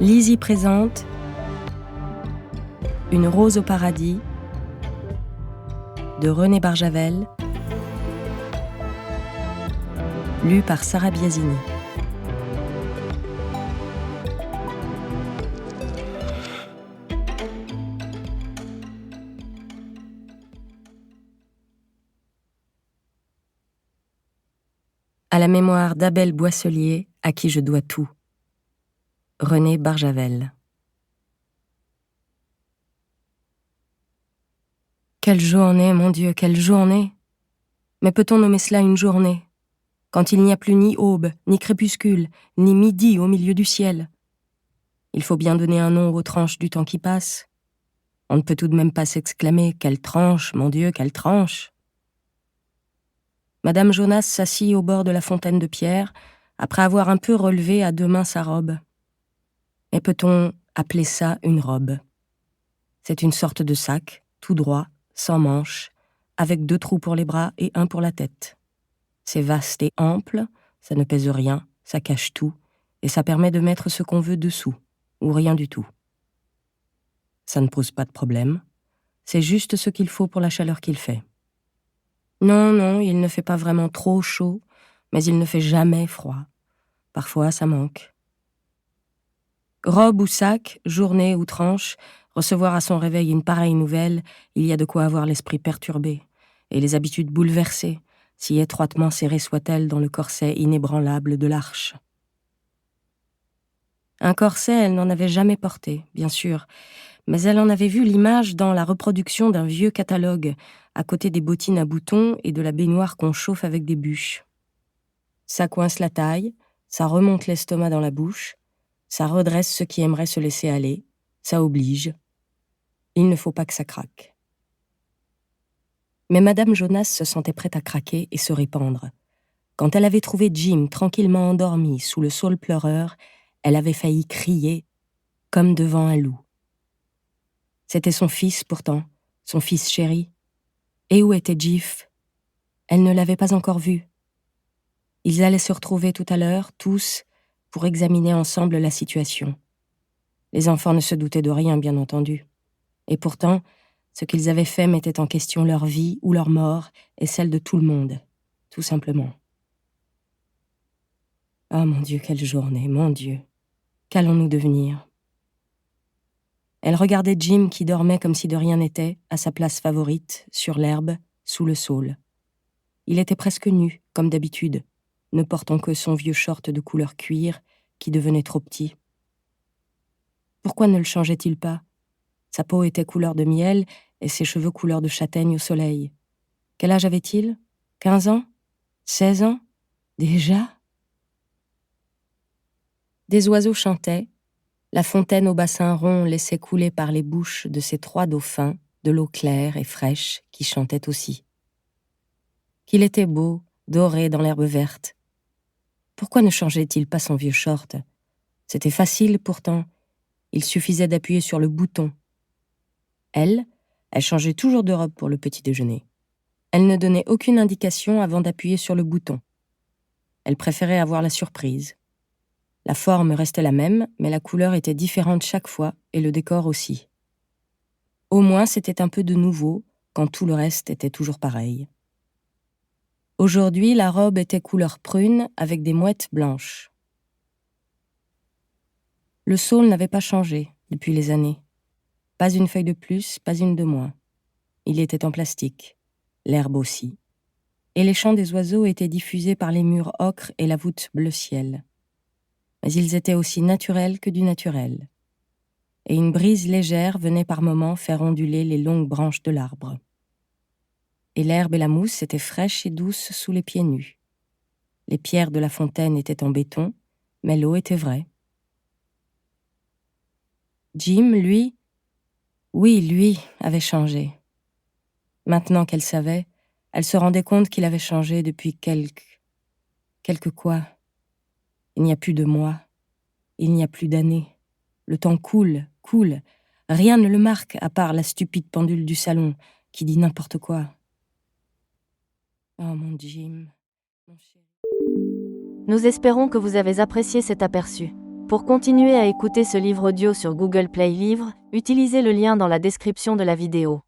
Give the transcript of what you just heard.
Lizzie présente Une rose au paradis de René Barjavel, lu par Sarah Biasini. À la mémoire d'Abel Boisselier, à qui je dois tout. René Barjavel. Quelle journée, mon Dieu, quelle journée! Mais peut-on nommer cela une journée, quand il n'y a plus ni aube, ni crépuscule, ni midi au milieu du ciel? Il faut bien donner un nom aux tranches du temps qui passe. On ne peut tout de même pas s'exclamer « Quelle tranche, mon Dieu, quelle tranche !» Madame Jonas s'assit au bord de la fontaine de pierre, après avoir un peu relevé à deux mains sa robe. Mais peut-on appeler ça une robe? C'est une sorte de sac, tout droit, sans manches, avec 2 trous pour les bras et 1 pour la tête. C'est vaste et ample, ça ne pèse rien, ça cache tout, et ça permet de mettre ce qu'on veut dessous, ou rien du tout. Ça ne pose pas de problème, c'est juste ce qu'il faut pour la chaleur qu'il fait. Non, il ne fait pas vraiment trop chaud, mais il ne fait jamais froid. Parfois, ça manque. Robe ou sac, journée ou tranche, recevoir à son réveil une pareille nouvelle, il y a de quoi avoir l'esprit perturbé, et les habitudes bouleversées, si étroitement serrées soient-elles dans le corset inébranlable de l'arche. Un corset, elle n'en avait jamais porté, bien sûr, mais elle en avait vu l'image dans la reproduction d'un vieux catalogue, à côté des bottines à boutons et de la baignoire qu'on chauffe avec des bûches. Ça coince la taille, ça remonte l'estomac dans la bouche, ça redresse ceux qui aimeraient se laisser aller, ça oblige. Il ne faut pas que ça craque. Mais Madame Jonas se sentait prête à craquer et se répandre. Quand elle avait trouvé Jim tranquillement endormi sous le saule pleureur, elle avait failli crier comme devant un loup. C'était son fils pourtant, son fils chéri. Et où était Jif? Elle ne l'avait pas encore vu. Ils allaient se retrouver tout à l'heure, tous, pour examiner ensemble la situation. Les enfants ne se doutaient de rien, bien entendu. Et pourtant, ce qu'ils avaient fait mettait en question leur vie ou leur mort et celle de tout le monde, tout simplement. Ah, mon Dieu, quelle journée, mon Dieu! Qu'allons-nous devenir? Elle regardait Jim qui dormait comme si de rien n'était, à sa place favorite, sur l'herbe, sous le saule. Il était presque nu, comme d'habitude, ne portant que son vieux short de couleur cuir, qui devenait trop petit. Pourquoi ne le changeait-il pas? Sa peau était couleur de miel et ses cheveux couleur de châtaigne au soleil. Quel âge avait-il? 15 ans? 16 ans? Déjà? Des oiseaux chantaient. La fontaine au bassin rond laissait couler par les bouches de ces 3 dauphins de l'eau claire et fraîche qui chantaient aussi. Qu'il était beau, doré dans l'herbe verte. Pourquoi ne changeait-il pas son vieux short? C'était facile pourtant. Il suffisait d'appuyer sur le bouton. Elle changeait toujours de robe pour le petit déjeuner. Elle ne donnait aucune indication avant d'appuyer sur le bouton. Elle préférait avoir la surprise. La forme restait la même, mais la couleur était différente chaque fois, et le décor aussi. Au moins, c'était un peu de nouveau, quand tout le reste était toujours pareil. Aujourd'hui, la robe était couleur prune, avec des mouettes blanches. Le saule n'avait pas changé depuis les années. Pas une feuille de plus, pas une de moins. Il était en plastique, l'herbe aussi. Et les chants des oiseaux étaient diffusés par les murs ocre et la voûte bleu ciel. Mais ils étaient aussi naturels que du naturel. Et une brise légère venait par moments faire onduler les longues branches de l'arbre. Et l'herbe et la mousse étaient fraîches et douces sous les pieds nus. Les pierres de la fontaine étaient en béton, mais l'eau était vraie. Jim, lui, avait changé. Maintenant qu'elle savait, elle se rendait compte qu'il avait changé depuis quelque quoi. Il n'y a plus de mois, il n'y a plus d'années. Le temps coule. Rien ne le marque à part la stupide pendule du salon qui dit n'importe quoi. Oh mon Jim, mon chéri. Nous espérons que vous avez apprécié cet aperçu. Pour continuer à écouter ce livre audio sur Google Play Livres, utilisez le lien dans la description de la vidéo.